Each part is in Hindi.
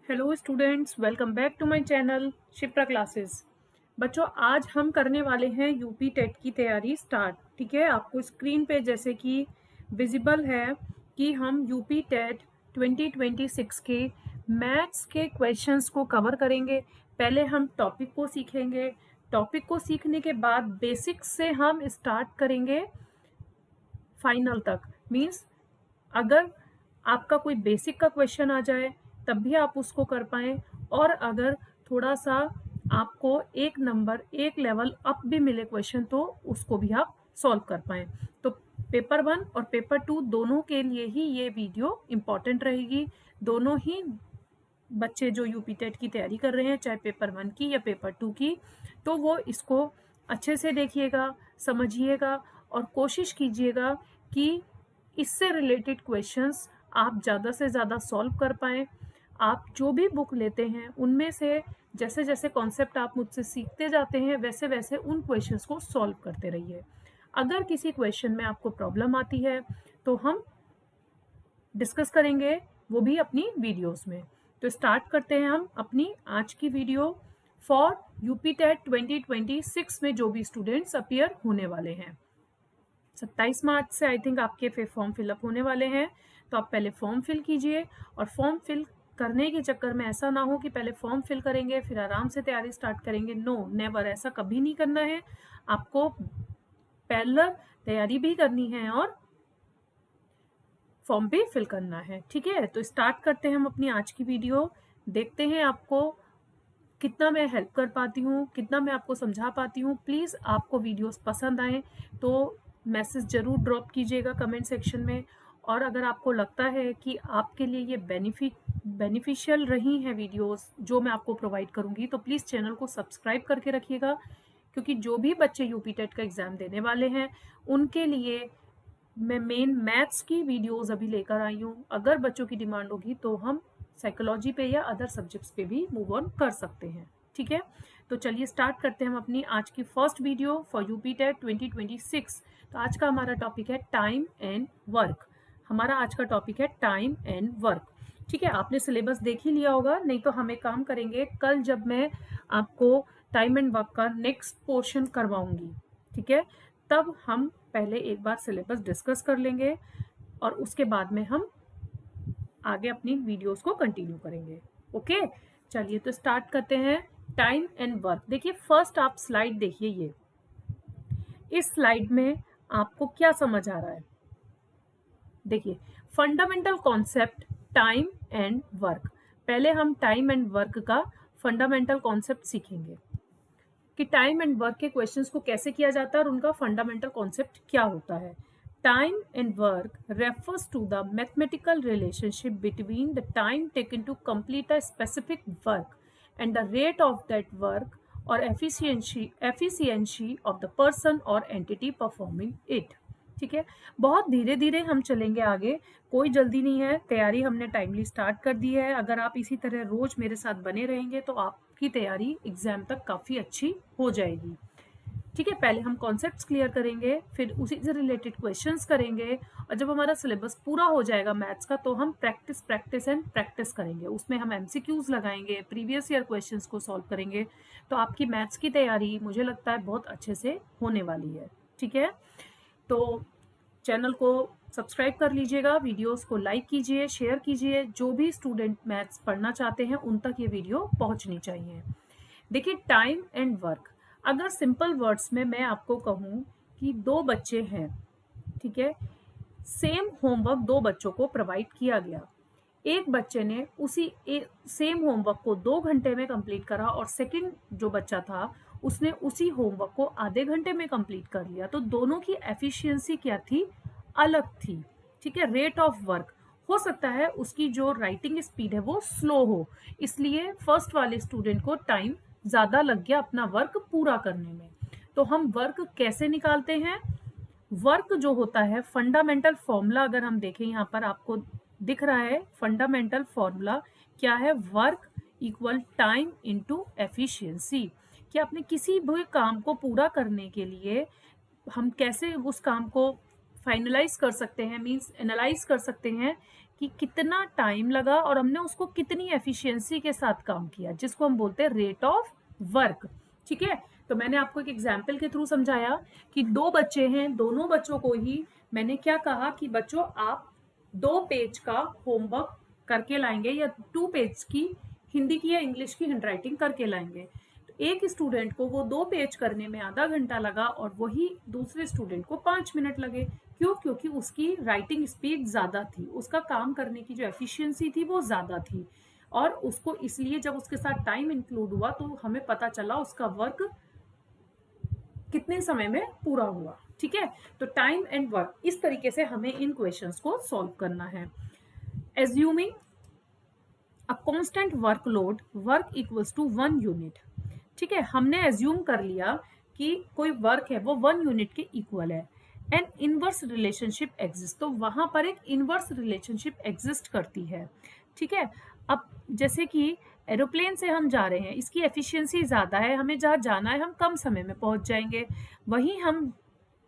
Hello students, welcome back to my channel Shipra classes. बच्चों, आज हम करने वाले हैं यूपी टेट की तैयारी स्टार्ट। ठीक है, आपको स्क्रीन पे जैसे कि विजिबल है कि हम यूपी टेट 2026 के मैथ्स के क्वेश्चंस को कवर करेंगे। पहले हम टॉपिक को सीखेंगे। टॉपिक को सीखने के बाद बेसिक्स से हम स्टार्ट करेंगे फाइनल तक। मीन्स अगर आपका कोई बेसिक का क्वेश्चन आ जाए तब भी आप उसको कर पाएँ, और अगर थोड़ा सा आपको एक नंबर एक लेवल अप भी मिले क्वेश्चन तो उसको भी आप सॉल्व कर पाएँ। तो पेपर 1 और पेपर 2 दोनों के लिए ही ये वीडियो इम्पॉर्टेंट रहेगी। दोनों ही बच्चे जो यूपी टेट की तैयारी कर रहे हैं, चाहे पेपर 1 की या पेपर 2 की, तो वो इसको अच्छे से देखिएगा, समझिएगा और कोशिश कीजिएगा कि इससे रिलेटेड क्वेश्चंस आप ज़्यादा से ज़्यादा सॉल्व कर पाएँ। आप जो भी बुक लेते हैं उनमें से जैसे जैसे कॉन्सेप्ट आप मुझसे सीखते जाते हैं वैसे वैसे उन क्वेश्चंस को सॉल्व करते रहिए। अगर किसी क्वेश्चन में आपको प्रॉब्लम आती है तो हम डिस्कस करेंगे, वो भी अपनी वीडियोस में। तो स्टार्ट करते हैं हम अपनी आज की वीडियो फॉर यूपी टेट 2026 में जो भी स्टूडेंट्स अपीयर होने वाले हैं। 27 मार्च से आई थिंक आपके फॉर्म फिलअप होने वाले हैं। तो आप पहले फॉर्म फिल कीजिए, और फॉर्म फिल करने के चक्कर में ऐसा ना हो कि पहले फॉर्म फिल करेंगे फिर आराम से तैयारी स्टार्ट करेंगे। नो, नेवर, ऐसा कभी नहीं करना है। आपको पैरेलल तैयारी भी करनी है और फॉर्म भी फिल करना है। ठीक है, तो स्टार्ट करते हैं हम अपनी आज की वीडियो। देखते हैं आपको कितना मैं हेल्प कर पाती हूँ, कितना मैं आपको समझा पाती हूँ। प्लीज़ आपको वीडियोस पसंद आए तो मैसेज ज़रूर ड्रॉप कीजिएगा कमेंट सेक्शन में। और अगर आपको लगता है कि आपके लिए ये बेनिफिशियल रही हैं वीडियोस जो मैं आपको प्रोवाइड करूँगी, तो प्लीज़ चैनल को सब्सक्राइब करके रखिएगा, क्योंकि जो भी बच्चे यूपी टेट का एग्ज़ाम देने वाले हैं उनके लिए मैं मेन मैथ्स की वीडियोस अभी लेकर आई हूँ। अगर बच्चों की डिमांड होगी तो हम साइकोलॉजी पे या अदर सब्जेक्ट्स पे भी मूव ऑन कर सकते हैं। ठीक है, तो चलिए स्टार्ट करते हैं हम अपनी आज की first video for UP TET 2026। तो आज का हमारा टॉपिक है टाइम एंड वर्क। हमारा आज का टॉपिक है टाइम एंड वर्क। ठीक है, आपने सिलेबस देख ही लिया होगा, नहीं तो हम एक काम करेंगे, कल जब मैं आपको टाइम एंड वर्क का नेक्स्ट पोर्शन करवाऊंगी, ठीक है, तब हम पहले एक बार सिलेबस डिस्कस कर लेंगे और उसके बाद में हम आगे अपनी वीडियोस को कंटिन्यू करेंगे। ओके, चलिए तो स्टार्ट करते हैं टाइम एंड वर्क। देखिए, फर्स्ट आप स्लाइड देखिए। ये इस स्लाइड में आपको क्या समझ आ रहा है? देखिए, fundamental concept time and work. पहले हम टाइम एंड वर्क का फंडामेंटल कॉन्सेप्ट सीखेंगे कि टाइम एंड वर्क के क्वेश्चंस को कैसे किया जाता है और उनका फंडामेंटल कॉन्सेप्ट क्या होता है। Time and work refers to the mathematical relationship between the time taken to complete a specific work and the rate of that work or efficiency of the person or entity performing it। ठीक है, बहुत धीरे धीरे हम चलेंगे आगे, कोई जल्दी नहीं है। तैयारी हमने टाइमली स्टार्ट कर दी है। अगर आप इसी तरह रोज मेरे साथ बने रहेंगे तो आपकी तैयारी एग्जाम तक काफ़ी अच्छी हो जाएगी। ठीक है, पहले हम कॉन्सेप्ट्स क्लियर करेंगे, फिर उसी से रिलेटेड क्वेश्चंस करेंगे, और जब हमारा सिलेबस पूरा हो जाएगा मैथ्स का तो हम प्रैक्टिस प्रैक्टिस एंड प्रैक्टिस करेंगे। उसमें हम एमसीक्यूज लगाएंगे, प्रीवियस ईयर क्वेश्चंस को सॉल्व करेंगे। तो आपकी मैथ्स की तैयारी मुझे लगता है बहुत अच्छे से होने वाली है। ठीक है, तो चैनल को सब्सक्राइब कर लीजिएगा, वीडियोस को लाइक कीजिए, शेयर कीजिए। जो भी स्टूडेंट मैथ्स पढ़ना चाहते हैं उन तक ये वीडियो पहुंचनी चाहिए। देखिए, टाइम एंड वर्क, अगर सिंपल वर्ड्स में मैं आपको कहूँ कि दो बच्चे हैं, ठीक है, सेम होमवर्क दो बच्चों को प्रोवाइड किया गया। एक बच्चे ने उसी सेम होमवर्क को 2 घंटे में कंप्लीट करा और सेकंड जो बच्चा था उसने उसी होमवर्क को आधे घंटे में कंप्लीट कर लिया। तो दोनों की एफिशिएंसी क्या थी? अलग थी। ठीक है, रेट ऑफ वर्क, हो सकता है उसकी जो राइटिंग स्पीड है वो स्लो हो, इसलिए फर्स्ट वाले स्टूडेंट को टाइम ज़्यादा लग गया अपना वर्क पूरा करने में। तो हम वर्क कैसे निकालते हैं? वर्क जो होता है, फंडामेंटल फॉर्मूला अगर हम देखें, यहाँ पर आपको दिख रहा है फंडामेंटल फॉर्मूला क्या है? Work equal time into efficiency. कि आपने किसी भी काम को पूरा करने के लिए हम कैसे उस काम को फाइनलाइज कर सकते हैं, मींस एनालाइज कर सकते हैं कि कितना टाइम लगा और हमने उसको कितनी एफिशिएंसी के साथ काम किया, जिसको हम बोलते हैं रेट ऑफ वर्क। ठीक है, तो मैंने आपको एक एग्जाम्पल के थ्रू समझाया कि 2 बच्चे हैं, दोनों बच्चों को ही मैंने क्या कहा कि बच्चों आप 2 पेज का होमवर्क करके लाएंगे या 2 पेज की हिंदी की या इंग्लिश की हैंडराइटिंग करके लाएंगे। तो एक स्टूडेंट को वो 2 पेज करने में आधा घंटा लगा और वही दूसरे स्टूडेंट को 5 मिनट लगे। क्यों? क्योंकि उसकी राइटिंग स्पीड ज़्यादा थी, उसका काम करने की जो एफिशिएंसी थी वो ज़्यादा थी, और उसको इसलिए जब उसके साथ टाइम इंक्लूड हुआ तो हमें पता चला उसका वर्क कितने समय में पूरा हुआ। ठीक है, तो टाइम एंड वर्क, इस तरीके से हमें इन क्वेश्चंस को सॉल्व करना है। Assuming a constant workload, work equals to 1 unit. ठीक है, हमने एज्यूम कर लिया कि कोई वर्क है वो 1 यूनिट के इक्वल है। एंड इनवर्स रिलेशनशिप एग्जिस्ट, तो वहां पर एक इनवर्स रिलेशनशिप एग्जिस्ट करती है। ठीक है, अब जैसे कि एरोप्लेन से हम जा रहे हैं, इसकी एफिशिएंसी ज़्यादा है, हमें जहाँ जाना है हम कम समय में पहुंच जाएंगे। वहीं हम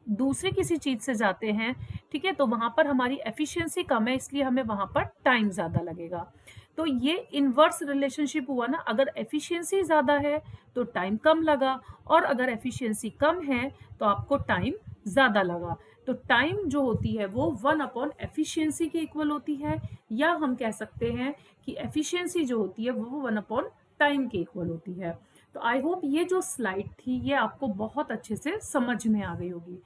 दूसरे किसी चीज़ से जाते हैं, ठीक है, तो वहाँ पर हमारी एफिशिएंसी कम है, इसलिए हमें वहाँ पर टाइम ज़्यादा लगेगा। तो ये इनवर्स रिलेशनशिप हुआ ना, अगर एफिशिएंसी ज़्यादा है तो टाइम कम लगा, और अगर एफिशिएंसी कम है तो आपको टाइम ज़्यादा लगा। तो टाइम जो होती है वो 1 अपॉन एफिशिएंसी के इक्वल होती है, या हम कह सकते हैं कि एफिशिएंसी जो होती है वो 1 अपॉन टाइम के इक्वल होती है। तो आई होप ये जो स्लाइड थी ये आपको बहुत अच्छे से समझ में आ गई होगी।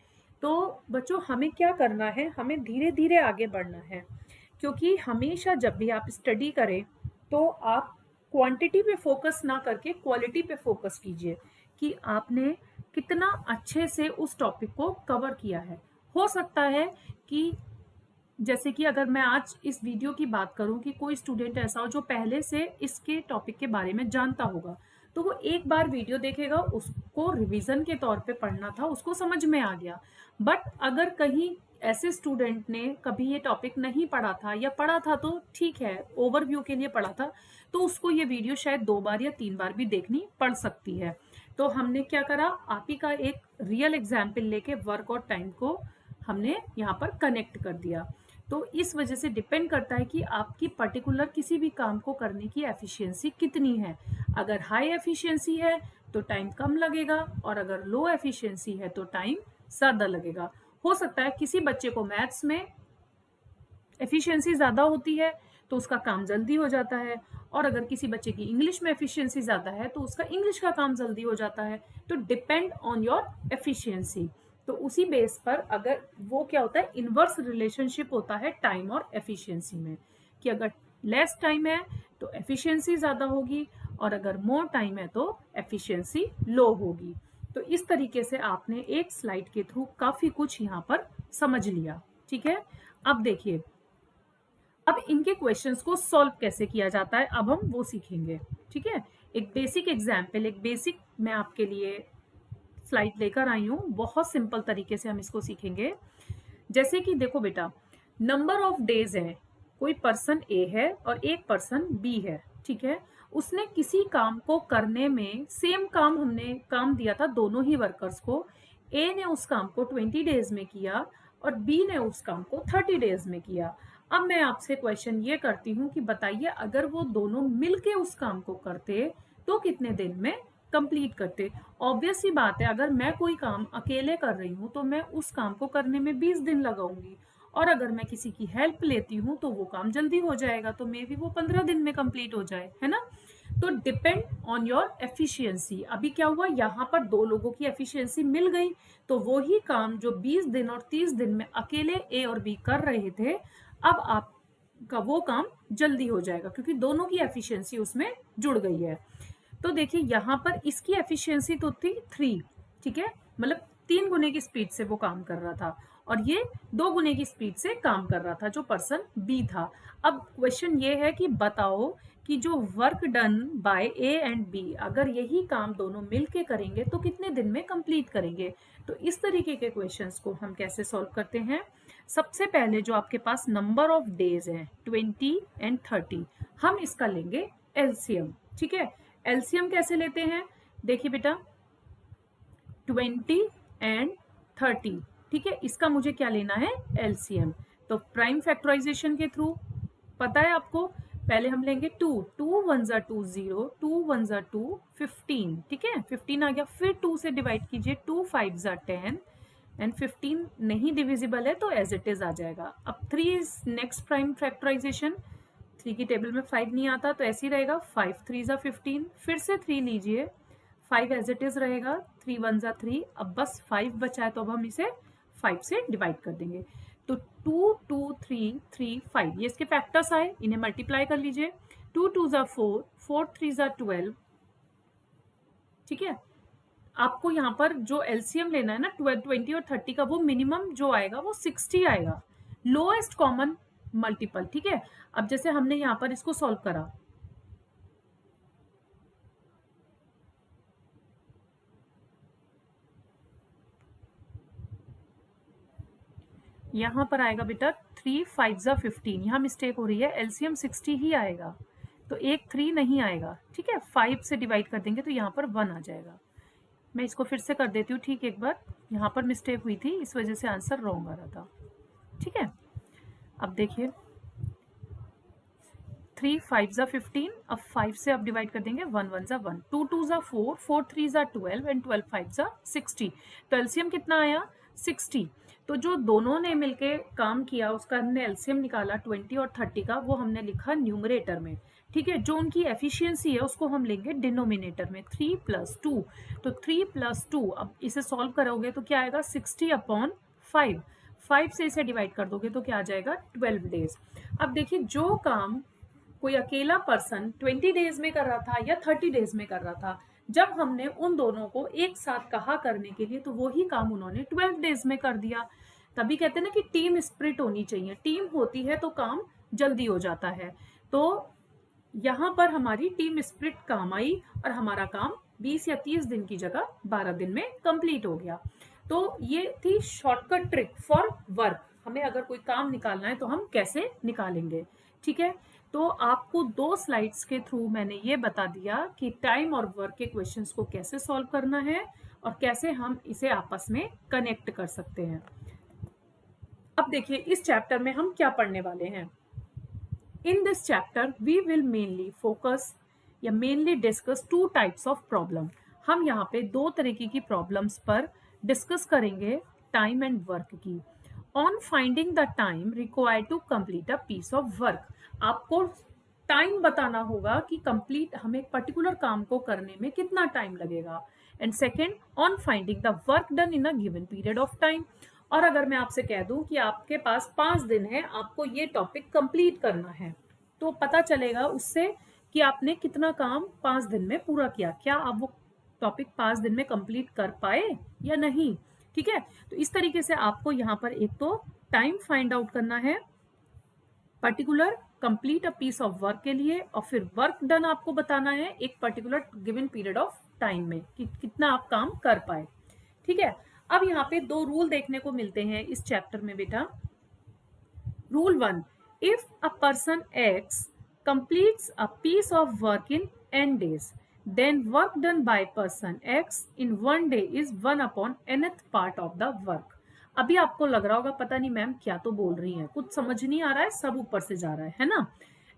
तो बच्चों हमें क्या करना है, हमें धीरे धीरे आगे बढ़ना है, क्योंकि हमेशा जब भी आप स्टडी करें तो आप क्वांटिटी पे फोकस ना करके क्वालिटी पे फोकस कीजिए कि आपने कितना अच्छे से उस टॉपिक को कवर किया है। हो सकता है कि जैसे कि अगर मैं आज इस वीडियो की बात करूं कि कोई स्टूडेंट ऐसा हो जो पहले से इसके टॉपिक के बारे में जानता होगा, तो वो एक बार वीडियो देखेगा, उसको रिवीजन के तौर पे पढ़ना था, उसको समझ में आ गया। बट अगर कहीं ऐसे स्टूडेंट ने कभी ये टॉपिक नहीं पढ़ा था, या पढ़ा था तो ठीक है ओवरव्यू के लिए पढ़ा था, तो उसको ये वीडियो शायद 2 बार या 3 बार भी देखनी पड़ सकती है। तो हमने क्या करा, आप ही का एक रियल एग्जाम्पल लेके वर्क और टाइम को हमने यहाँ पर कनेक्ट कर दिया। तो इस वजह से डिपेंड करता है कि आपकी पर्टिकुलर किसी भी काम को करने की एफिशिएंसी कितनी है। अगर हाई एफिशिएंसी है तो टाइम कम लगेगा, और अगर लो एफिशिएंसी है तो टाइम ज़्यादा लगेगा। हो सकता है किसी बच्चे को मैथ्स में एफिशिएंसी ज़्यादा होती है तो उसका काम जल्दी हो जाता है, और अगर किसी बच्चे की इंग्लिश में एफिशिएंसी ज़्यादा है तो उसका इंग्लिश का काम जल्दी हो जाता है। तो डिपेंड ऑन योर एफिशिएंसी। तो उसी बेस पर अगर वो क्या होता है, इनवर्स रिलेशनशिप होता है टाइम और एफिशिएंसी में, कि अगर लेस टाइम है तो एफिशिएंसी ज़्यादा होगी, और अगर मोर टाइम है तो एफिशिएंसी लो होगी। तो इस तरीके से आपने एक स्लाइड के थ्रू काफ़ी कुछ यहाँ पर समझ लिया। ठीक है, अब देखिए, अब इनके क्वेश्चंस को सॉल्व कैसे किया जाता है अब हम वो सीखेंगे। ठीक है, एक बेसिक एग्जाम्पल, एक बेसिक मैं आपके लिए स्लाइड लेकर आई हूँ, बहुत सिंपल तरीके से हम इसको सीखेंगे। जैसे कि देखो बेटा, नंबर ऑफ डेज है, कोई पर्सन ए है और एक पर्सन बी है। ठीक है, उसने किसी काम को करने में, सेम काम हमने काम दिया था दोनों ही वर्कर्स को, ए ने उस काम को 20 डेज में किया और बी ने उस काम को 30 डेज में किया। अब मैं आपसे क्वेश्चन ये करती हूँ कि बताइए, अगर वो दोनों मिलके उस काम को करते तो कितने दिन में कंप्लीट करते। ऑब्वियस सी बात है, अगर मैं कोई काम अकेले कर रही हूँ तो मैं उस काम को करने में 20 दिन लगाऊंगी, और अगर मैं किसी की हेल्प लेती हूँ तो वो काम जल्दी हो जाएगा, तो मे बी वो 15 दिन में कंप्लीट हो जाए, है ना। तो डिपेंड ऑन योर एफिशिएंसी। अभी क्या हुआ, यहाँ पर 2 लोगों की एफिशिएंसी मिल गई, तो वो ही काम जो 20 दिन और 30 दिन में अकेले ए और बी कर रहे थे, अब आपका वो काम जल्दी हो जाएगा क्योंकि दोनों की एफिशिएंसी उसमें जुड़ गई है। तो देखिए यहाँ पर इसकी एफिशिएंसी तो थी 3, ठीक है, मतलब 3 गुने की स्पीड से वो काम कर रहा था, और ये 2 गुने की स्पीड से काम कर रहा था जो पर्सन बी था। अब क्वेश्चन ये है कि बताओ कि जो work done by A and B, अगर यही काम दोनों मिलके करेंगे तो कितने दिन में कंप्लीट करेंगे। तो इस तरीके के क्वेश्चंस को हम कैसे सॉल्व करते हैं। सबसे पहले जो आपके पास नंबर ऑफ डेज है 20 एंड 30, हम इसका लेंगे एलसीएम। ठीक है, एलसीएम कैसे लेते हैं, देखिए बेटा 20 एंड 30, ठीक है, इसका मुझे क्या लेना है एलसीएम। तो प्राइम फैक्टराइजेशन के थ्रू पता है आपको, पहले हम लेंगे 2, 2 1 ज़ा 2 0, 2 1 ज़ा 2 15, ठीक है 15 आ गया, फिर 2 से डिवाइड कीजिए, 2 5 ज़ा 10 एंड 15 नहीं डिविजिबल है तो एज इट इज आ जाएगा। अब 3 इज नेक्स्ट प्राइम फैक्टराइजेशन, 3 की टेबल में 5 नहीं आता तो ऐसे ही रहेगा, 5 3 ज़ा 15, फिर से 3 लीजिए, 5 एज इट इज रहेगा, 3 1 ज़ा 3, अब बस 5 बचा है तो अब हम इसे 5 से डिवाइड कर देंगे। तो 2 2 3 3 5 ये इसके फैक्टर्स आए, इन्हें मल्टीप्लाई कर लीजिए, 2 2 ज़ा 4, 4 3 ज़ा 12, ठीक है। आपको यहाँ पर जो एलसीएम लेना है ना 20 और 30 का, वो मिनिमम जो आएगा वो 60 आएगा, लोएस्ट कॉमन मल्टीपल, ठीक है। अब जैसे हमने यहाँ पर इसको सॉल्व करा, यहाँ पर आएगा बेटा 3 5 ज़ा 15, यहाँ मिस्टेक हो रही है, एलसीएम 60 ही आएगा, तो एक 3 नहीं आएगा, ठीक है। 5 से डिवाइड कर देंगे तो यहाँ पर 1 आ जाएगा। मैं इसको फिर से कर देती हूँ ठीक, एक बार यहाँ पर मिस्टेक हुई थी, इस वजह से आंसर रॉन्ग आ रहा था, ठीक है। अब देखिए 3 5 ज़ा 15, अब 5 से अब डिवाइड कर देंगे, 1 1 ज़ा 1, 2 2 ज़ा 4, 4 3 ज़ा 12 एंड 12 5 ज़ा 60, तो एलसीएम कितना आया 60। तो जो दोनों ने मिलके काम किया उसका हमने एलसीएम निकाला 20 और 30 का, वो हमने लिखा न्यूमरेटर में, ठीक है। जो उनकी एफिशिएंसी है उसको हम लेंगे डिनोमिनेटर में, 3 + 2, तो 3 + 2, अब इसे सॉल्व करोगे तो क्या आएगा 60/5, 5 से इसे डिवाइड कर दोगे तो क्या आ जाएगा 12 डेज। अब देखिए जो काम कोई अकेला पर्सन 20 डेज में कर रहा था या 30 डेज में कर रहा था, जब हमने उन दोनों को एक साथ कहा करने के लिए तो वही काम उन्होंने 12 डेज में कर दिया। तभी कहते हैं ना कि टीम स्पिरिट होनी चाहिए, टीम होती है तो काम जल्दी हो जाता है। तो यहाँ पर हमारी टीम स्पिरिट काम आई और हमारा काम 20 या 30 दिन की जगह 12 दिन में कंप्लीट हो गया। तो ये थी शॉर्टकट ट्रिक फॉर वर्क, हमें अगर कोई काम निकालना है तो हम कैसे निकालेंगे, ठीक है। तो आपको 2 स्लाइड्स के थ्रू मैंने ये बता दिया कि टाइम और वर्क के क्वेश्चंस को कैसे सॉल्व करना है और कैसे हम इसे आपस में कनेक्ट कर सकते हैं। अब देखिए इस चैप्टर में हम क्या पढ़ने वाले हैं। In this chapter, we will mainly focus या mainly discuss 2 types of problem. हम यहाँ पे 2 तरीके की प्रॉब्लम्स पर डिस्कस करेंगे टाइम एंड वर्क की। On finding the time required to complete a piece of work, आपको टाइम बताना होगा कि कंप्लीट हमें एक पर्टिकुलर काम को करने में कितना टाइम लगेगा। And second, on finding the work done in a given period of time. और अगर मैं आपसे कह दूं कि आपके पास 5 दिन है, आपको ये टॉपिक कंप्लीट करना है, तो पता चलेगा उससे कि आपने कितना काम 5 दिन में पूरा किया, क्या आप वो टॉपिक 5 दिन में कंप्लीट कर पाए या नहीं, ठीक है। तो इस तरीके से आपको यहाँ पर एक तो टाइम फाइंड आउट करना है particular complete a piece of work के लिए, और फिर वर्क डन आपको बताना है एक particular given period of time में कि कितना आप काम कर पाए, ठीक है। अब यहाँ पे 2 रूल देखने को मिलते हैं इस चैप्टर में बेटा। Rule 1, if a person x completes a piece of work in n days, then work done by person x in 1 day is 1/nth part of the work। अभी आपको लग रहा होगा पता नहीं मैम क्या तो बोल रही हैं, कुछ समझ नहीं आ रहा है, सब ऊपर से जा रहा है ना।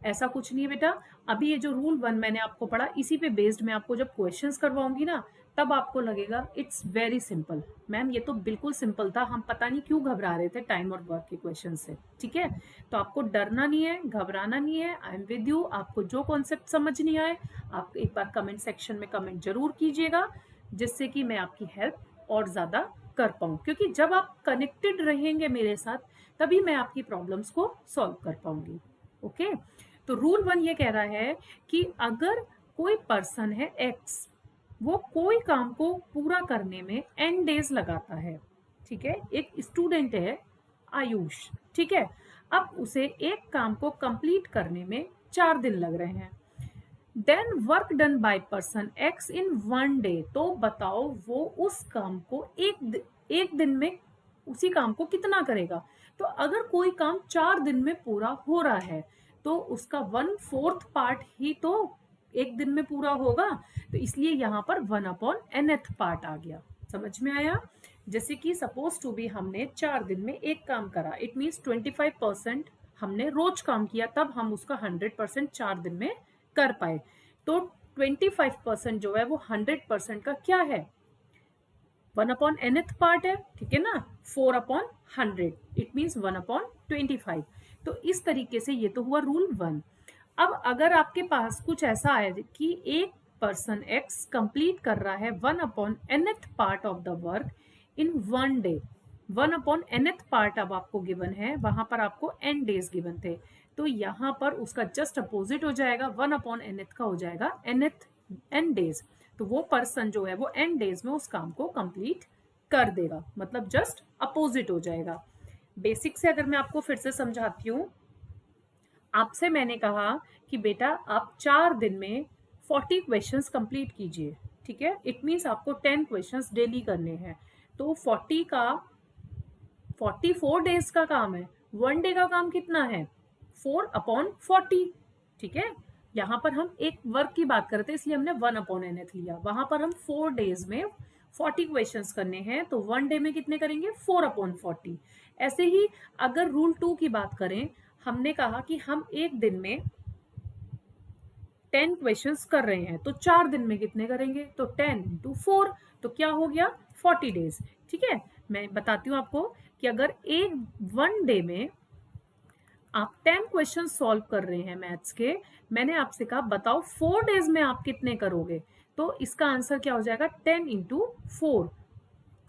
ऐसा कुछ नहीं है बेटा। अभी ये जो रूल 1 मैंने आपको पढ़ा, इसी पे बेस्ड मैं आपको जब क्वेश्चंस करवाऊंगी ना, तब आपको लगेगा इट्स वेरी सिंपल, मैम ये तो बिल्कुल सिंपल था, हम पता नहीं क्यों घबरा रहे थे टाइम और वर्क के क्वेश्चन से, ठीक है। तो आपको डरना नहीं है, घबराना नहीं है, आई एम विद यू। आपको जो कॉन्सेप्ट समझ नहीं आए आप एक बार कमेंट सेक्शन में कमेंट जरूर कीजिएगा, जिससे कि मैं आपकी हेल्प और ज़्यादा कर पाऊँ, क्योंकि जब आप कनेक्टेड रहेंगे मेरे साथ तभी मैं आपकी प्रॉब्लम्स को सॉल्व कर पाऊंगी, ओके। तो रूल 1 ये कह रहा है कि अगर कोई पर्सन है एक्स, वो कोई काम को पूरा करने में n डेज लगाता है, ठीक है। एक स्टूडेंट है आयुष, ठीक है, अब उसे एक काम को कंप्लीट करने में 4 दिन लग रहे हैं। Then work done by person X in 1 day, तो बताओ वो उस काम को एक दिन में उसी काम को कितना करेगा। तो अगर कोई काम 4 दिन में पूरा हो रहा है तो उसका 1/4 पार्ट ही तो एक दिन में पूरा होगा, तो इसलिए यहाँ पर 1/nth पार्ट आ गया। समझ में आया। जैसे कि सपोज टू बी हमने 4 दिन में एक काम करा, इट मीन्स 25% हमने रोज काम किया, तब हम उसका 100% 4 दिन में कर पाए। तो 25% जो है वो 100% का क्या है, 1/nth पार्ट है, ठीक है ना, 4/100, इट मीन्स 1/25। तो इस तरीके से ये तो हुआ रूल 1। अब अगर आपके पास कुछ ऐसा है कि एक पर्सन एक्स कंप्लीट कर रहा है 1/nth part of the work in 1 day, 1/nth part अब आपको गिवन है, वहां पर आपको n डेज गिवन थे, तो यहाँ पर उसका जस्ट अपोजिट हो जाएगा, 1/nth का हो जाएगा nth n डेज। तो वो पर्सन जो है वो n डेज में उस काम को कंप्लीट कर देगा, मतलब जस्ट अपोजिट हो जाएगा। बेसिक से अगर मैं आपको फिर से समझाती हूँ, आपसे मैंने कहा कि बेटा आप 4 दिन में 40 क्वेश्चंस कंप्लीट कीजिए, ठीक है, इट मीन्स आपको 10 क्वेश्चंस डेली करने हैं। तो 40 का 44 डेज का काम है, 1 डे का काम कितना है, 4/40, ठीक है। यहाँ पर हम एक वर्क की बात करते हैं इसलिए हमने 1/nth लिया, वहां पर हम 4 डेज में 40 क्वेश्चंस करने हैं, तो 1 डे में कितने करेंगे, 4/40। ऐसे ही अगर रूल 2 की बात करें, हमने कहा कि हम एक दिन में 10 क्वेश्चंस कर रहे हैं, तो 4 दिन में कितने करेंगे, तो 10 × 4, तो क्या हो गया, 40 डेज, ठीक है। मैं बताती हूँ आपको कि अगर एक 1 डे में आप 10 क्वेश्चन सॉल्व कर रहे हैं मैथ्स के, मैंने आपसे कहा बताओ 4 डेज में आप कितने करोगे, तो इसका आंसर क्या हो जाएगा, 10 × 4,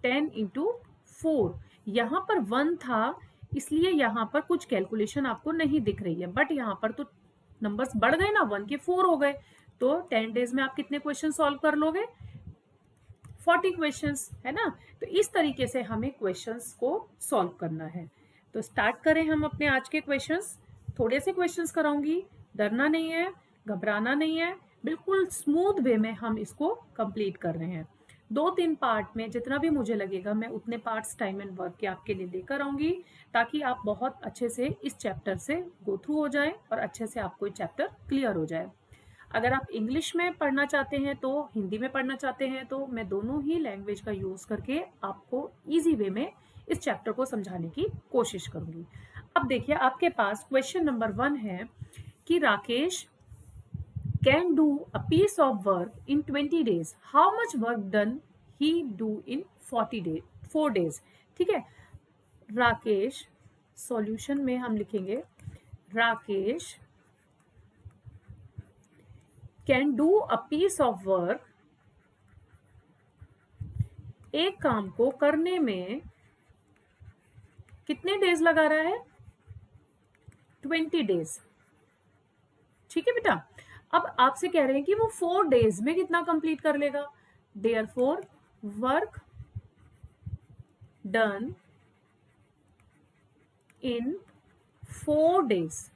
10 × 4। यहाँ पर 1 था इसलिए यहाँ पर कुछ कैलकुलेशन आपको नहीं दिख रही है, बट यहाँ पर तो नंबर्स बढ़ गए ना, 1 के 4 हो गए, तो 10 डेज में आप कितने क्वेश्चन सॉल्व कर लोगे, 40 क्वेश्चंस, है ना। तो इस तरीके से हमें क्वेश्चंस को सॉल्व करना है। तो स्टार्ट करें हम अपने आज के क्वेश्चंस। थोड़े से क्वेश्चंस कराऊंगी, डरना नहीं है, घबराना नहीं है, बिल्कुल स्मूथ वे में हम इसको कंप्लीट कर रहे हैं। 2-3 पार्ट में जितना भी मुझे लगेगा मैं उतने पार्ट्स टाइम एंड वर्क के आपके लिए लेकर आऊंगी, ताकि आप बहुत अच्छे से इस चैप्टर से गो थ्रू हो जाए और अच्छे से आपको ये चैप्टर क्लियर हो जाए। अगर आप इंग्लिश में पढ़ना चाहते हैं तो, हिंदी में पढ़ना चाहते हैं तो, मैं दोनों ही लैंग्वेज का यूज करके आपको इजी वे में इस चैप्टर को समझाने की कोशिश करूंगी। अब देखिए आपके पास क्वेश्चन नंबर 1 है कि Rakesh can do a piece of work in 20 days, how much work done he do in 4 days, ठीक है। राकेश, सॉल्यूशन में हम लिखेंगे Rakesh can do a piece of work, एक काम को करने में कितने डेज लगा रहा है, 20 डेज, ठीक है बेटा। अब आपसे कह रहे हैं कि वो 4 डेज में कितना कंप्लीट कर लेगा, therefore work done in 4 days.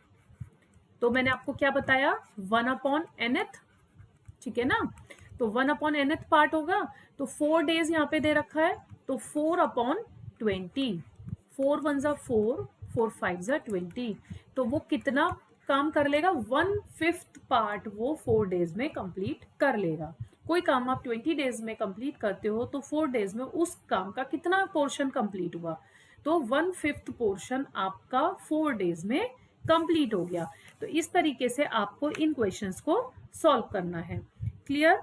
तो मैंने आपको क्या बताया, 1/nth, ठीक है ना, तो 1/nth पार्ट होगा, तो 4 डेज यहाँ पे दे रखा है, तो 4/20, 4 1 ज़ा 4, 4 5 ज़ा 20, तो वो कितना काम कर लेगा, 1/5 पार्ट वो 4 डेज में कंप्लीट कर लेगा। कोई काम आप 20 डेज में कंप्लीट करते हो तो 4 डेज में उस काम का कितना पोर्शन कंप्लीट हुआ, तो 1/5 पोर्शन आपका 4 डेज में कंप्लीट हो गया। तो इस तरीके से आपको इन क्वेश्चंस को सॉल्व करना है। क्लियर,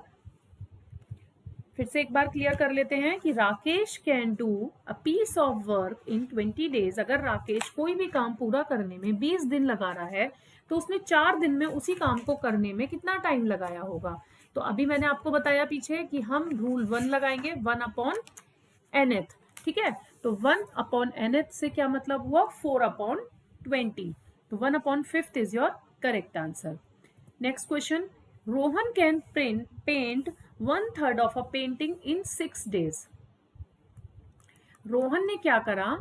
फिर से एक बार क्लियर कर लेते हैं कि Rakesh can do a piece of work in 20 days. अगर राकेश कोई भी काम पूरा करने में 20 दिन लगा रहा है, तो उसने 4 दिन में उसी काम को करने में कितना टाइम लगाया होगा। तो अभी मैंने आपको बताया पीछे कि हम रूल 1 लगाएंगे, 1/nth, ठीक है। तो 1/nth से क्या मतलब हुआ, 4/20, तो 1/5 is your correct answer. Next question, Rohan can paint 1/3 of a painting in 6 days. Rohan ने क्या करा,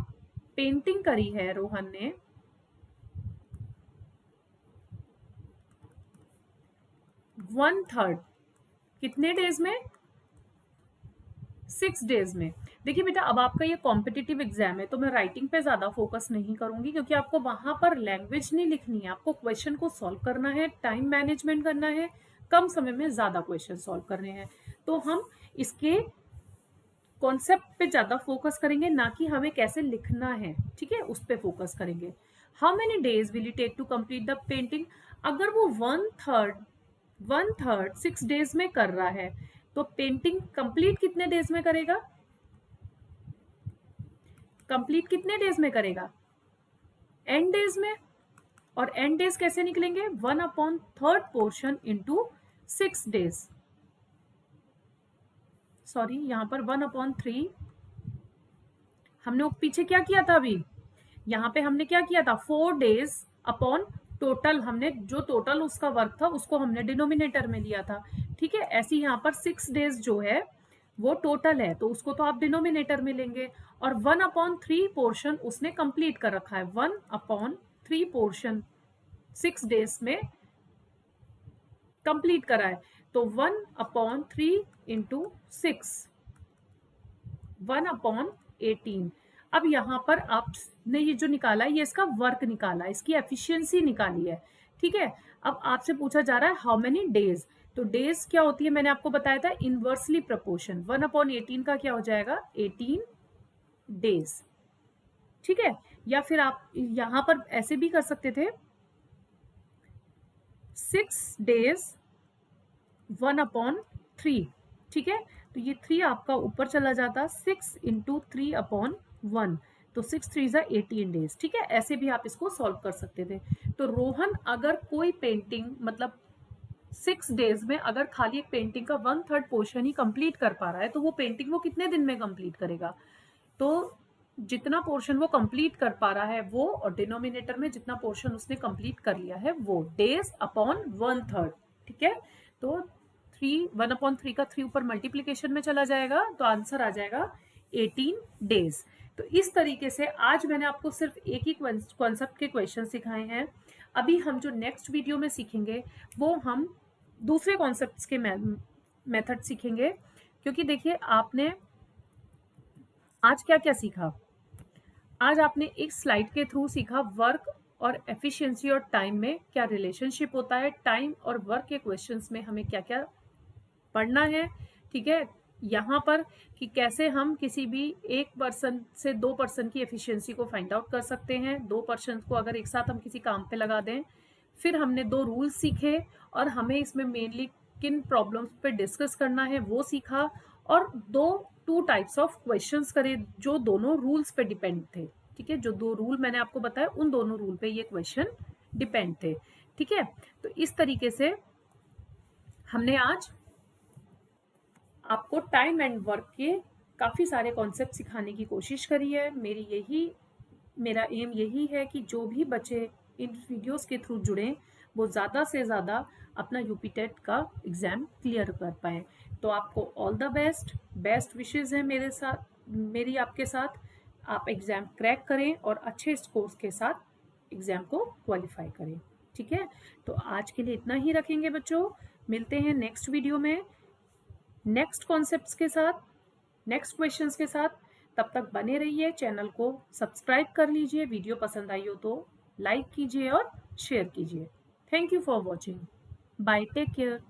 पेंटिंग करी है रोहन ने 1/3, कितने डेज में, 6 डेज में। देखिए बेटा अब आपका ये कॉम्पिटिटिव एग्जाम है, तो मैं राइटिंग पे ज्यादा फोकस नहीं करूंगी, क्योंकि आपको वहां पर लैंग्वेज नहीं लिखनी है, आपको क्वेश्चन को सॉल्व करना है, टाइम मैनेजमेंट करना है, कम समय में ज्यादा क्वेश्चन सॉल्व करने हैं। तो हम इसके कॉन्सेप्ट पे ज्यादा फोकस करेंगे, ना कि हमें कैसे लिखना है, ठीक है, उस पे फोकस करेंगे। How many days will you take to complete the painting. अगर वो वन थर्ड 6 डेज में कर रहा है तो पेंटिंग कंप्लीट कितने डेज में करेगा, कंप्लीट कितने डेज में करेगा, एन डेज में। और एन डेज कैसे निकलेंगे, 1/3 पोर्शन इंटू 6 डेज, सॉरी यहाँ पर 1/3। हमने पीछे क्या किया था, अभी यहाँ पे हमने क्या किया था, 4 डेज अपॉन टोटल, हमने जो टोटल उसका वर्क था उसको हमने डिनोमिनेटर में लिया था, ठीक है। ऐसे यहाँ पर 6 डेज जो है वो टोटल है तो उसको तो आप डिनोमिनेटर में लेंगे। और 1/3 पोर्शन उसने कंप्लीट कर रखा है, 1/3 पोर्शन 6 डेज में कंप्लीट करा है, तो 1/3 इंटू 6, 1/18। अब यहाँ पर आपने ये जो निकाला है ये इसका वर्क निकाला है, इसकी एफिशिएंसी निकाली है, ठीक है। अब आपसे पूछा जा रहा है हाउ मेनी डेज, तो डेज क्या होती है, मैंने आपको बताया था इनवर्सली प्रपोर्शन, 1/18 का क्या हो जाएगा, 18 डेज, ठीक है। या फिर आप यहाँ पर ऐसे भी कर सकते थे, 6 डेज 1/3, ठीक है। तो ये 3 आपका ऊपर चला जाता, 6 इंटू 3/1, तो 6 3 18 डेज, ठीक है। ऐसे भी आप इसको सॉल्व कर सकते थे। तो रोहन अगर कोई पेंटिंग मतलब 6 डेज में अगर खाली एक पेंटिंग का 1/3 पोर्शन ही कंप्लीट कर पा रहा है तो वो पेंटिंग वो कितने दिन में कंप्लीट करेगा, तो जितना पोर्शन वो कंप्लीट कर पा रहा है वो, और डिनोमिनेटर में जितना पोर्शन उसने कंप्लीट कर लिया है वो, डेज अपॉन 1/3, ठीक है। तो 1/3 का 3 ऊपर मल्टीप्लीकेशन में चला जाएगा तो आंसर आ जाएगा 18 डेज। तो इस तरीके से आज मैंने आपको सिर्फ एक ही कॉन्सेप्ट के क्वेश्चन सिखाए हैं। अभी हम जो नेक्स्ट वीडियो में सीखेंगे वो हम दूसरे कॉन्सेप्ट्स के मेथड सीखेंगे, क्योंकि देखिए आपने आज क्या क्या सीखा, आज आपने एक स्लाइड के थ्रू सीखा वर्क और एफिशिएंसी और टाइम में क्या रिलेशनशिप होता है, टाइम और वर्क के क्वेश्चंस में हमें क्या क्या पढ़ना है, ठीक है। यहाँ पर कि कैसे हम किसी भी एक पर्सन से 2 पर्सन की एफिशिएंसी को फाइंड आउट कर सकते हैं, 2 पर्सन को अगर एक साथ हम किसी काम पे लगा दें। फिर हमने 2 रूल्स सीखे और हमें इसमें मेनली किन प्रॉब्लम्स पे डिस्कस करना है वो सीखा, और 2 टाइप्स ऑफ क्वेश्चंस करे जो दोनों रूल्स पे डिपेंड थे, ठीक है। जो 2 रूल मैंने आपको बताया उन दोनों रूल पे ये क्वेश्चन डिपेंड थे, ठीक है। तो इस तरीके से हमने आज आपको टाइम एंड वर्क के काफ़ी सारे कॉन्सेप्ट सिखाने की कोशिश करी है। मेरा एम यही है कि जो भी बच्चे इन वीडियोस के थ्रू जुड़ें वो ज़्यादा से ज़्यादा अपना यूपी टेट का एग्ज़ाम क्लियर कर पाएँ। तो आपको ऑल द बेस्ट विशेज़ हैं मेरी आपके साथ। आप एग्ज़ाम क्रैक करें और अच्छे स्कोर्स के साथ एग्ज़ाम को क्वालिफाई करें, ठीक है। तो आज के लिए इतना ही रखेंगे बच्चों, मिलते हैं नेक्स्ट वीडियो में नेक्स्ट कॉन्सेप्ट्स के साथ, नेक्स्ट क्वेश्चंस के साथ। तब तक बने रहिए, चैनल को सब्सक्राइब कर लीजिए, वीडियो पसंद आई हो तो लाइक कीजिए और शेयर कीजिए। Thank you for watching, bye, take care.